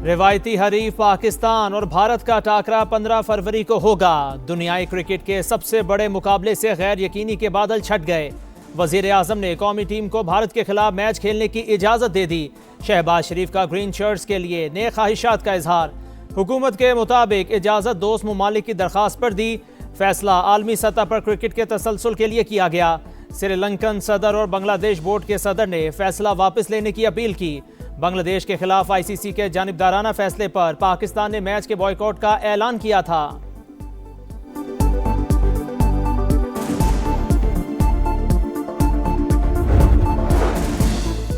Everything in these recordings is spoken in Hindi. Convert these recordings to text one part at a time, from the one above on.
रिवायती हरीफ पाकिस्तान और भारत का टाकरा 15 फरवरी को होगा। दुनियाई क्रिकेट के सबसे बड़े मुकाबले से गैर यकीनी के बादल छट गए। वजीर आजम ने कौमी टीम को भारत के खिलाफ मैच खेलने की इजाज़त दे दी। शहबाज शरीफ का ग्रीन शर्ट्स के लिए नए ख्वाहिशात का इजहार। हुकूमत के मुताबिक इजाज़त दोस्त ममालिक की दरख्वास्त पर दी। फैसला आलमी सतह पर क्रिकेट के तसलसल के लिए किया गया। श्रीलंकन सदर और बांग्लादेश बोर्ड के सदर ने फैसला वापस लेने की अपील की। बांग्लादेश के खिलाफ आईसीसी के जानिबदाराना फैसले पर पाकिस्तान ने मैच के बॉयकॉट का ऐलान किया था।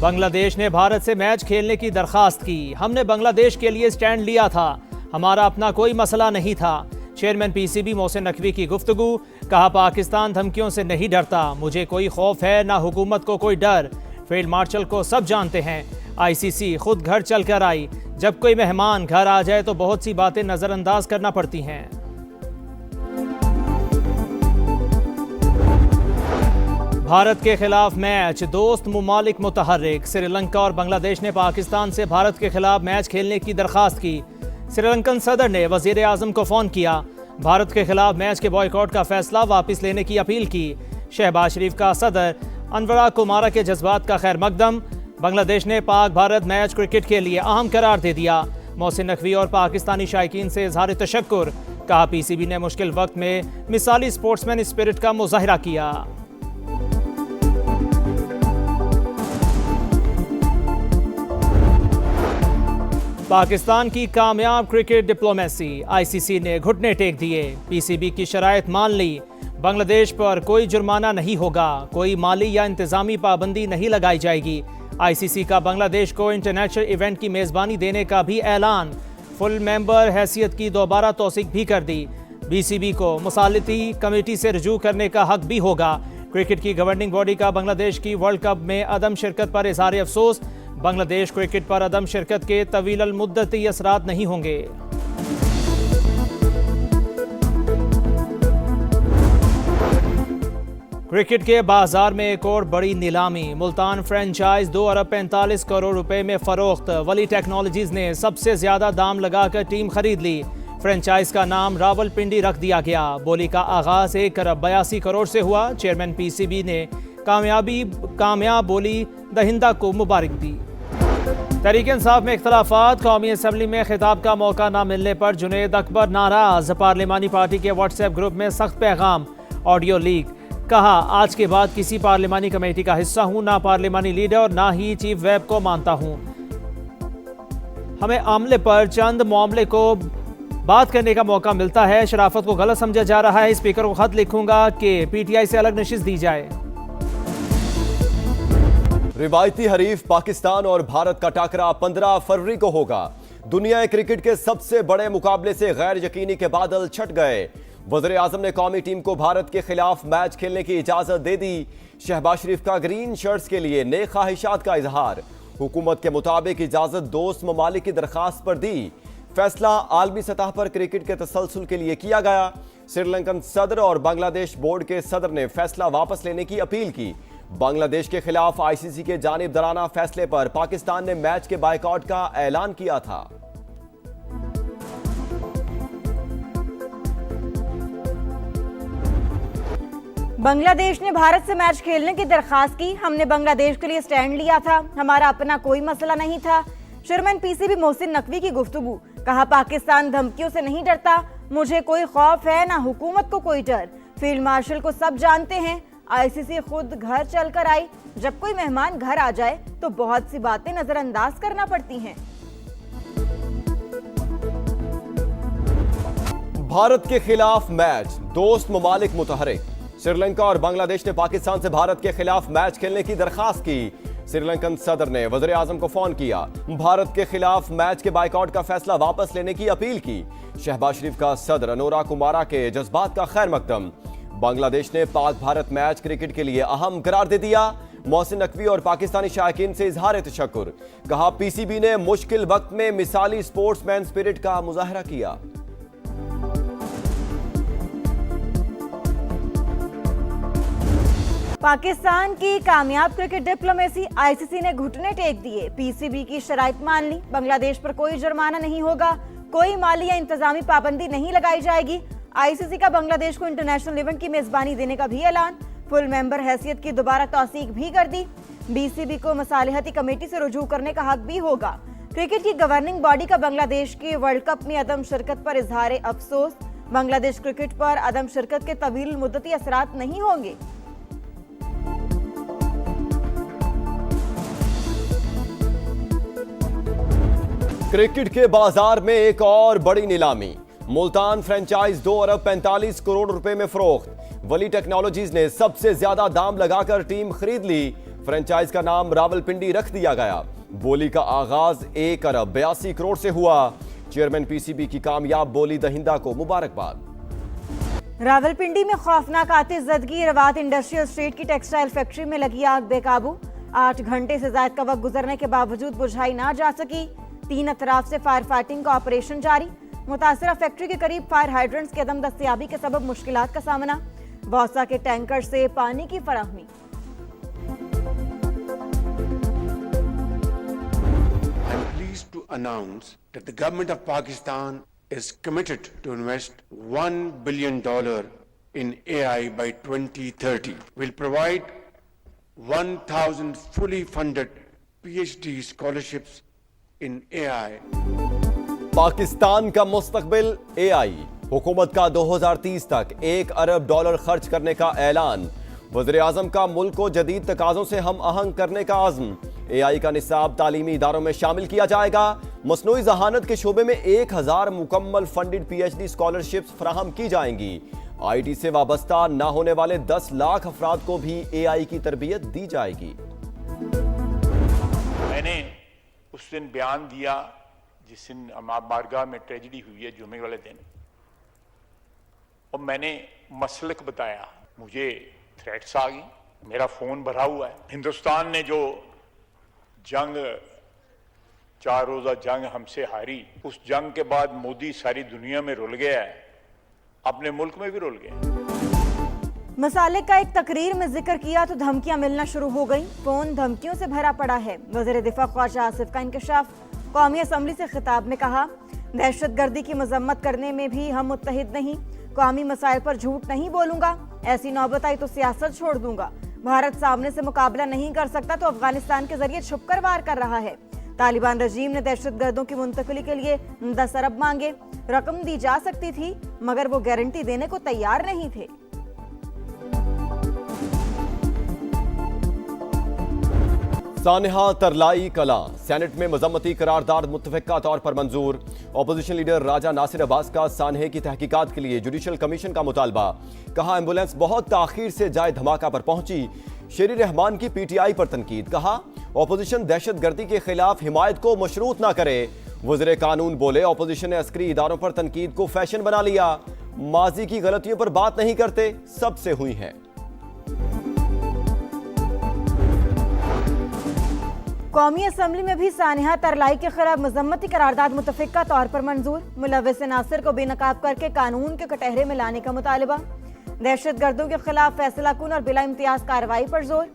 बांग्लादेश ने भारत से मैच खेलने की दरखास्त की। हमने बांग्लादेश के लिए स्टैंड लिया था, हमारा अपना कोई मसला नहीं था। चेयरमैन पीसीबी मोहसिन नकवी की गुफ्तगू। कहा, पाकिस्तान धमकियों से नहीं डरता, मुझे कोई खौफ है ना हुकूमत को कोई डर। फील्ड मार्शल को सब जानते हैं। आईसीसी खुद घर चल कर आई। जब कोई मेहमान घर आ जाए तो बहुत सी बातें नजरअंदाज करना पड़ती हैं। भारत के खिलाफ मैच, दोस्त मुमालिक मुतहर्रिक। श्रीलंका और बांग्लादेश ने पाकिस्तान से भारत के खिलाफ मैच खेलने की दरखास्त की। श्रीलंकन सदर ने वजीर आजम को फोन किया। भारत के खिलाफ मैच के बॉयकॉट का फैसला वापस लेने की अपील की। शहबाज शरीफ का सदर अनवरा कुमारा के जज्बात का खैर मकदम। बांग्लादेश ने पाक भारत मैच क्रिकेट के लिए अहम करार दे दिया। मोहसिन नकवी और पाकिस्तानी शायकीन से इजहार तशक्कुर। कहा, पीसीबी ने मुश्किल वक्त में मिसाली स्पोर्ट्समैन स्पिरिट का मुजाहिरा किया। पाकिस्तान की कामयाब क्रिकेट डिप्लोमेसी। आईसीसी ने घुटने टेक दिए। पीसीबी की शराइत मान ली। बांग्लादेश पर कोई जुर्माना नहीं होगा, कोई माली या इंतजामी पाबंदी नहीं लगाई जाएगी। आईसीसी का बांग्लादेश को इंटरनेशनल इवेंट की मेज़बानी देने का भी ऐलान। फुल मेंबर हैसियत की दोबारा तौसीक भी कर दी। बीसीबी को मुसालिती कमेटी से रुजू करने का हक भी होगा। क्रिकेट की गवर्निंग बॉडी का बांग्लादेश की वर्ल्ड कप में अदम शिरकत पर इज़हार अफसोस। बांग्लादेश क्रिकेट पर अदम शिरकत के तवील मुद्दती असरात नहीं होंगे। क्रिकेट के बाजार में एक और बड़ी नीलामी। मुल्तान फ्रेंचाइज 2 अरब 45 करोड़ रुपए में फरोख्त। वली टेक्नोलॉजीज ने सबसे ज्यादा दाम लगाकर टीम खरीद ली। फ्रेंचाइज का नाम रावलपिंडी रख दिया गया। बोली का आगाज 1 अरब 82 करोड़ से हुआ। चेयरमैन पीसीबी ने कामयाब बोली दहिंदा को मुबारक दी। तहरीक इंसाफ में इख्तलाफात। कौमी असम्बली में खिताब का मौका न मिलने पर जुनैद अकबर नाराज। पार्लिमानी पार्टी के व्हाट्सएप ग्रुप में सख्त पैगाम, ऑडियो लीक। कहा, आज के बाद किसी पार्लिमानी कमेटी का हिस्सा हूं, ना पार्लिमानी लीडर और ना ही चीफ वेब को मानता हूं। हमें आमले पर चंद मामले को बात करने का मौका मिलता है। शराफत को गलत समझा जा रहा है। स्पीकर को खत लिखूंगा कि पीटीआई से अलग नशिस्त दी जाए। रिवायती हरीफ पाकिस्तान और भारत का टाकरा 15 फरवरी को होगा। दुनिया क्रिकेट के सबसे बड़े मुकाबले से गैर यकीनी के बादल छट गए। वज़ीर आज़म ने कौमी टीम को भारत के खिलाफ मैच खेलने की इजाजत दे दी। शहबाज शरीफ का ग्रीन शर्ट्स के लिए नए ख्वाहिशात का इजहार। हुकूमत के मुताबिक इजाजत दोस्त ममालिक की दरखास्त पर दी। फैसला आलमी सतह पर क्रिकेट के तसलसल के लिए किया गया। श्रीलंकन सदर और बांग्लादेश बोर्ड के सदर ने फैसला वापस लेने की अपील की। बांग्लादेश के खिलाफ आईसीसी के जानिबदाराना फैसले पर पाकिस्तान ने मैच के बायकॉट का ऐलान किया था। बांग्लादेश ने भारत से मैच खेलने की दरखास्त की। हमने बांग्लादेश के लिए स्टैंड लिया था, हमारा अपना कोई मसला नहीं था। चेयरमैन पीसीबी मोहसिन नकवी की गुफ्तगू। कहा, पाकिस्तान धमकियों से नहीं डरता, मुझे कोई खौफ है ना हुकूमत को कोई डर। फील्ड मार्शल को सब जानते हैं। आईसीसी खुद घर चल कर आई। जब कोई मेहमान घर आ जाए तो बहुत सी बातें नजरअंदाज करना पड़ती हैं। भारत के खिलाफ मैच, दोस्त ममालिक मुतहर्रिक। श्रीलंका और बांग्लादेश ने पाकिस्तान से भारत के खिलाफ मैच खेलने की दरखास्त की। श्रीलंकन सदर ने वज़ीर आज़म को फोन किया। भारत के खिलाफ मैच के बायकॉट का फैसला वापस लेने की अपील की। शहबाज शरीफ का सदर अनोरा कुमारा के जज्बात का खैर मकदम। बांग्लादेश ने पाक भारत मैच क्रिकेट के लिए अहम करार दे दिया। मोहसिन नकवी और पाकिस्तानी शायकीन से इजहार तशक्कुर। कहा, पीसीबी ने मुश्किल वक्त में मिसाली स्पोर्ट्समैन स्पिरिट का मुजाहरा किया। पाकिस्तान की कामयाब क्रिकेट डिप्लोमेसी, आईसीसी ने घुटने टेक दिए, पीसीबी की शराइत मान ली, बांग्लादेश पर कोई जुर्माना नहीं होगा, कोई माली या इंतजामी पाबंदी नहीं लगाई जाएगी। आईसीसी का बांग्लादेश को इंटरनेशनल इवेंट की मेजबानी देने का भी ऐलान, फुल मेंबर हैसियत की दोबारा तौसीक भी कर दी। बीसीबी को मसालिहती कमेटी से रुजू करने का हक भी होगा। क्रिकेट की गवर्निंग बॉडी का बांग्लादेश के वर्ल्ड कप में अदम शिरकत पर इजहार अफसोस, बांग्लादेश क्रिकेट पर अदम शिरकत के तवील मुद्दती असरात नहीं होंगे। क्रिकेट के बाजार में एक और बड़ी नीलामी, मुल्तान फ्रेंचाइज 2 अरब 45 करोड़ रुपए में फरोख्त। वली टेक्नोलॉजीज ने सबसे ज्यादा दाम लगाकर टीम खरीद ली। फ्रेंचाइज का नाम रावलपिंडी रख दिया गया। बोली का आगाज 1 अरब 82 करोड़ से हुआ। चेयरमैन पीसीबी की कामयाब बोली दहिंदा को मुबारकबाद। रावलपिंडी में खौफनाक आतिशज़दगी, रवात इंडस्ट्रियल स्टेट की टेक्सटाइल फैक्ट्री में लगी आग बेकाबू। 8 घंटे से ज्यादा का वक्त गुजरने के बावजूद बुझाई ना जा सकी। 3 अतराफ से फायर फाइटिंग का ऑपरेशन जारी। मुतासरा फैक्ट्री के करीब फायर हाइड्रेंट्स की अदम दस्तयाबी के सबब मुश्किलात का सामना। वौसा के टैंकर से पानी की फराहमी। I'm pleased to announce that the government of Pakistan is committed to invest $1 billion in AI by 2030. We'll provide 1,000 fully funded PhD scholarships in AI. Pakistan का मुस्तकबिल एआई, हुकूमत का 2030 तक $1 अरब खर्च करने का ऐलान। वज़ीर आज़म का मुल्क को जदीद तकाज़ों से हम आहंग करने का आज़म। एआई का निसाब तालीमी इदारों में शामिल किया जाएगा। मसनूई ज़हानत के शोबे में 1000 मुकम्मल फंडेड पीएचडी स्कॉलरशिप्स फराहम की जाएंगी। आईटी से वाबस्ता न होने वाले 10 लाख अफराद को भी एआई की तरबियत दी जाएगी। मैंने उस दिन बयान दिया जिस दिन बारगाह में ट्रेजेडी हुई है, जुमे वाले दिन, और मैंने मसलक बताया। मुझे थ्रेट्स आ गई, मेरा फोन भरा हुआ है। हिंदुस्तान ने जो जंग 4 रोजा जंग हमसे हारी, उस जंग के बाद मोदी सारी दुनिया में रुल गया है, अपने मुल्क में भी रुल गया। मसाले का एक तकरीर में जिक्र किया तो धमकियां मिलना शुरू हो गई। फोन धमकियों से भरा पड़ा है। वज़ीर दिफा ख्वाजा आसिफ का इंकशाफ। कौमी असम्बली से खिताब में कहा, दहशतगर्दी की मजम्मत करने में भी हम मुत्तहिद नहीं। कौमी मसाइल पर झूठ नहीं बोलूंगा। ऐसी नौबत आई तो सियासत छोड़ दूंगा। भारत सामने से मुकाबला नहीं कर सकता तो अफगानिस्तान के जरिए छुपकर वार कर रहा है। तालिबान रजीम ने दहशतगर्दों की मुंतकली के लिए 10 अरब मांगे। रकम दी जा सकती थी मगर वो गारंटी देने को तैयार नहीं थे। सानिहा तरलाई कला, सेनेट में मजम्मती करारदाद मुत्तफ़िका तौर पर मंजूर। अपोजिशन लीडर राजा नासिर अब्बास का सानहे की तहकीकात के लिए जुडिशल कमीशन का मुतालबा। कहा, एम्बुलेंस बहुत ताखीर से जाए धमाका पर पहुंची। शेरी रहमान की पीटीआई पर तनकीद। कहा, अपोजिशन दहशतगर्दी के खिलाफ हिमायत को मशरूत ना करे। वज़ीर कानून बोले, अपोजिशन ने अस्करी इदारों पर तनकीद को फैशन बना लिया। माजी की गलतियों पर बात नहीं करते, सबसे हुई है। कौमी असम्बली में भी सानिहा तरलाई के खिलाफ मजम्मती करारदाद मुत्तफ़िका तौर पर मंजूर। मुलव्विस नासिर को बेनकाब करके कानून के कटहरे में लाने का मुतालबा। दहशतगर्दों के खिलाफ फैसला कुन और बिला इम्तियाज कार्रवाई पर जोर।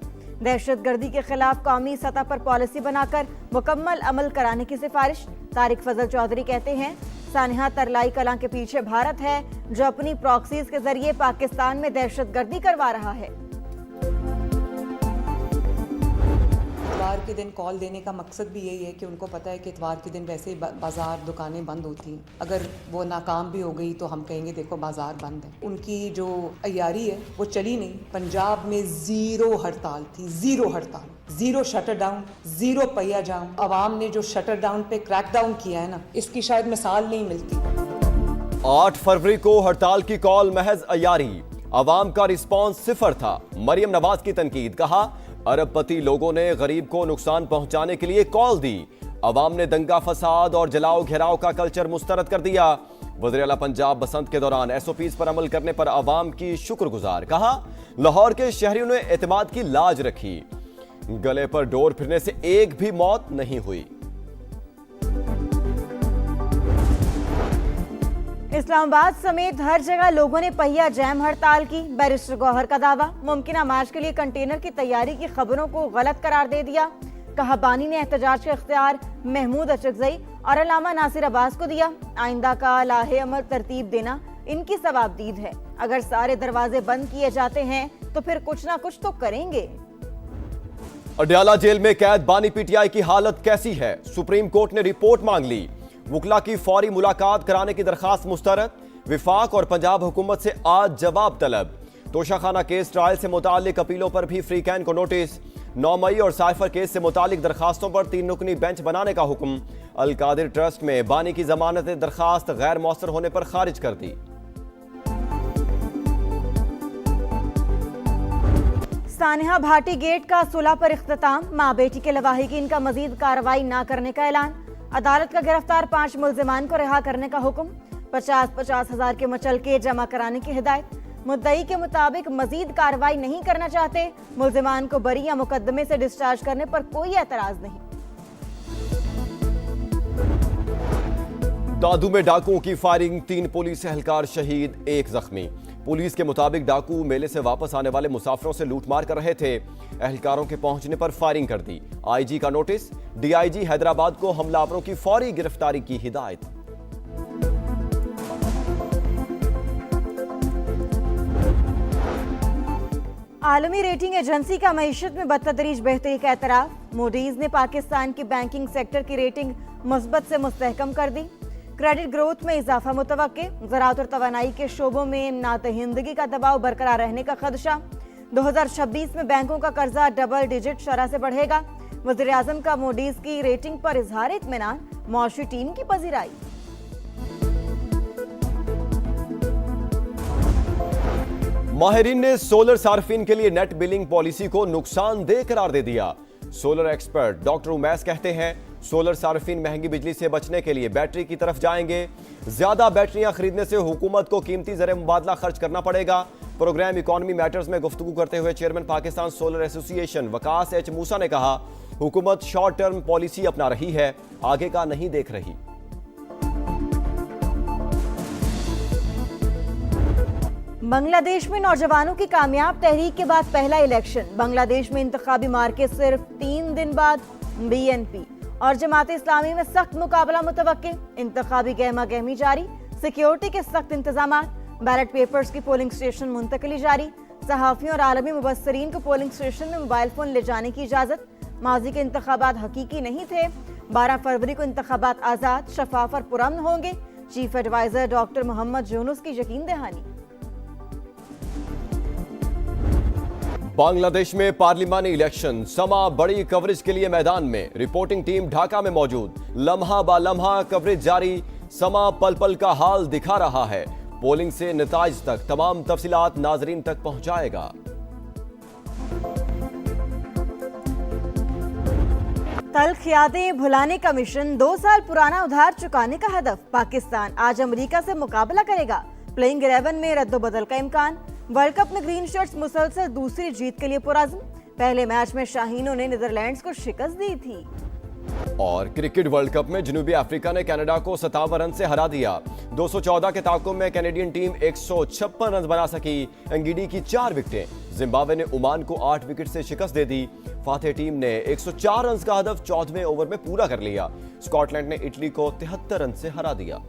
दहशतगर्दी के खिलाफ कौमी सतह पर पॉलिसी बनाकर मुकम्मल अमल कराने की सिफारिश। तारिक फजल चौधरी कहते हैं, सानिहा तरलाई कला के पीछे भारत है जो अपनी प्रॉक्सीज के जरिए पाकिस्तान में दहशतगर्दी करवा रहा है। इतवार के दिन कॉल देने का मकसद भी यही है कि उनको पता है कि इतवार के दिन वैसे ही बाजार दुकानें बंद होती हैं। अगर वो नाकाम भी हो गई तो हम कहेंगे देखो बाजार बंद है। उनकी जो अय्यारी है वो चली नहीं। पंजाब में 0 हड़ताल थी, 0 हड़ताल, 0 शटर डाउन, 0 पहिया जाम। अवाम ने जो शटर डाउन पे क्रैक डाउन किया है ना, इसकी शायद मिसाल नहीं मिलती। 8 फरवरी को हड़ताल की कॉल महज अय्यारी, अवाम का रिस्पॉन्स 0 था। मरियम नवाज की तनकीद। कहा, अरबपति लोगों ने गरीब को नुकसान पहुंचाने के लिए कॉल दी। अवाम ने दंगा फसाद और जलाओ घेराव का कल्चर मुस्तरद कर दिया। वज़ीर आला पंजाब बसंत के दौरान एसओपीज पर अमल करने पर अवाम की शुक्रगुजार। कहा, लाहौर के शहरियों ने एतमाद की लाज रखी। गले पर डोर फिरने से एक भी मौत नहीं हुई। इस्लामाबाद समेत हर जगह लोगों ने पहिया जैम हड़ताल की। बैरिस्टर गौहर का दावा, मुमकिन मार्च के लिए कंटेनर की तैयारी की खबरों को गलत करार दे दिया। कहा बानी ने एहतजाज का इख्तियार महमूद अचकजई और अल्लामा नासिर अब्बास को दिया। आइंदा का लाहे अमल तरतीब देना इनकी सवाबदीद है। अगर सारे दरवाजे बंद किए जाते हैं तो फिर कुछ ना कुछ तो करेंगे। अडयाला जेल में कैद बानी पीटीआई की हालत कैसी है? सुप्रीम कोर्ट ने रिपोर्ट मांग ली। वुकला की फौरी मुलाकात कराने की दरखास्त मुस्तरद। विफाक और पंजाब हुकूमत से आज जवाब तलब। तोशाखाना केस ट्रायल से मुतालिक अपीलों पर भी फ्री कैन को नोटिस। 9 मई और साइफर केस से मुतालिक दरखास्तों पर 3 रुकनी बेंच बनाने का हुक्म। अल कादिर ट्रस्ट में बानी की जमानत दरखास्त गैर मौसर होने पर खारिज कर दी। सानिहा भाटी गेट का सुलह पर इख्तिताम। माँ बेटी के लवाहिकीन का मजीद कार्रवाई न करने का ऐलान। अदालत का गिरफ्तार 5 मुल्जिमान को रिहा करने का हुक्म। 50-50 हजार के मुचलके जमा कराने की हिदायत। मुद्दई के मुताबिक मजीद कार्रवाई नहीं करना चाहते। मुल्जिमान को बरी या मुकदमे से डिस्चार्ज करने पर कोई एतराज नहीं। दादू में डाकुओं की फायरिंग, 3 पुलिस एहलकार शहीद, 1 जख्मी। पुलिस के मुताबिक डाकू मेले से वापस आने वाले मुसाफिरों से लूटमार कर रहे थे। एहलकारों के पहुंचने पर फायरिंग कर दी। आईजी का नोटिस। डीआईजी हैदराबाद को हमलावरों की फौरी गिरफ्तारी की हिदायत। आलमी रेटिंग एजेंसी का मईशत में बदतदरीज बेहतरी का एतराफ। मूडीज ने पाकिस्तान की बैंकिंग सेक्टर की रेटिंग मुस्बत से मुस्तहकम कर दी। क्रेडिट ग्रोथ में इजाफा मुतवक्के। ज़राअत और तवानाई के शोबों में नातहिंदगी का दबाव बरकरार रहने का खदशा। 2026 में बैंकों का कर्जा डबल डिजिट शरह से बढ़ेगा। वज़ीर आज़म का मूडीज की रेटिंग पर इजहार इत्मीनान। मौशी टीम की पजीराई। माहिरीन ने सोलर सार्फिन के लिए नेट बिलिंग पॉलिसी को नुकसानदेह करार दे दिया। सोलर एक्सपर्ट डॉक्टर उमैस कहते हैं सोलर सार्फिन महंगी बिजली से बचने के लिए बैटरी की तरफ जाएंगे। ज्यादा बैटरियां खरीदने से हुकूमत को कीमती ज़र मुबादला खर्च करना पड़ेगा। प्रोग्राम इकोनॉमी मैटर्स में गुफ्तगू करते हुए chairman Pakistan solar association Waqas H Musa ने कहा, हुकूमत शॉर्ट टर्म पॉलिसी अपना रही है, आगे का नहीं देख रही। बांग्लादेश में नौजवानों की कामयाब तहरीक के बाद पहला इलेक्शन। बांग्लादेश में इंतखाबी मार्के सिर्फ 3 दिन बाद। बीएनपी और जमात इस्लामी में सख्त मुकाबला मुतवक्के। इंतखाबी गहमा गहमी जारी। सिक्योरिटी के सख्त इंतजाम। बैलेट पेपर्स की पोलिंग स्टेशन मुंतकली जारी। सहाफियों और आलमी मुबस्सरीन को पोलिंग स्टेशन में मोबाइल फोन ले जाने की इजाजत। माजी के इंतखाबात हकीकी नहीं थे। 12 फरवरी को इंतखाबात आजाद, शफाफ और पुरअमन होंगे। Chief adviser doctor Mohammad Yunus की यकीन दहानी। बांग्लादेश में पार्लिमानी इलेक्शन, समा बड़ी कवरेज के लिए मैदान में। रिपोर्टिंग टीम ढाका में मौजूद। लम्हा बा लम्हा कवरेज जारी। समा पल पल का हाल दिखा रहा है। पोलिंग से नताइज तक तमाम तफसीलात नाजरीन तक पहुंचाएगा। तल्ख यादें भुलाने का मिशन, 2 साल पुराना उधार चुकाने का हदफ। पाकिस्तान आज अमेरिका से मुकाबला करेगा। प्लेइंग 11 में रद्दोबदल का इम्कान। वर्ल्ड कप में ग्रीन शर्ट्स मुसलसल दूसरी जीत के लिए पुरअज़्म। पहले मैच में शाहीनों ने नीदरलैंड्स को शिकस्त दी थी। और क्रिकेट वर्ल्ड कप में जनूबी अफ्रीका ने कनाडा को 57 रन से हरा दिया। 214 के ताक़ुब में कैनेडियन टीम 156 रन बना सकी। एंगिडी की 4 विकेटें। जिम्बाब्वे ने ओमान को 8 विकेट से शिकस्त दे दी। फातेह टीम ने 104 रन का हदफ 14वें ओवर में पूरा कर लिया। स्कॉटलैंड ने इटली को 73 रन से हरा दिया।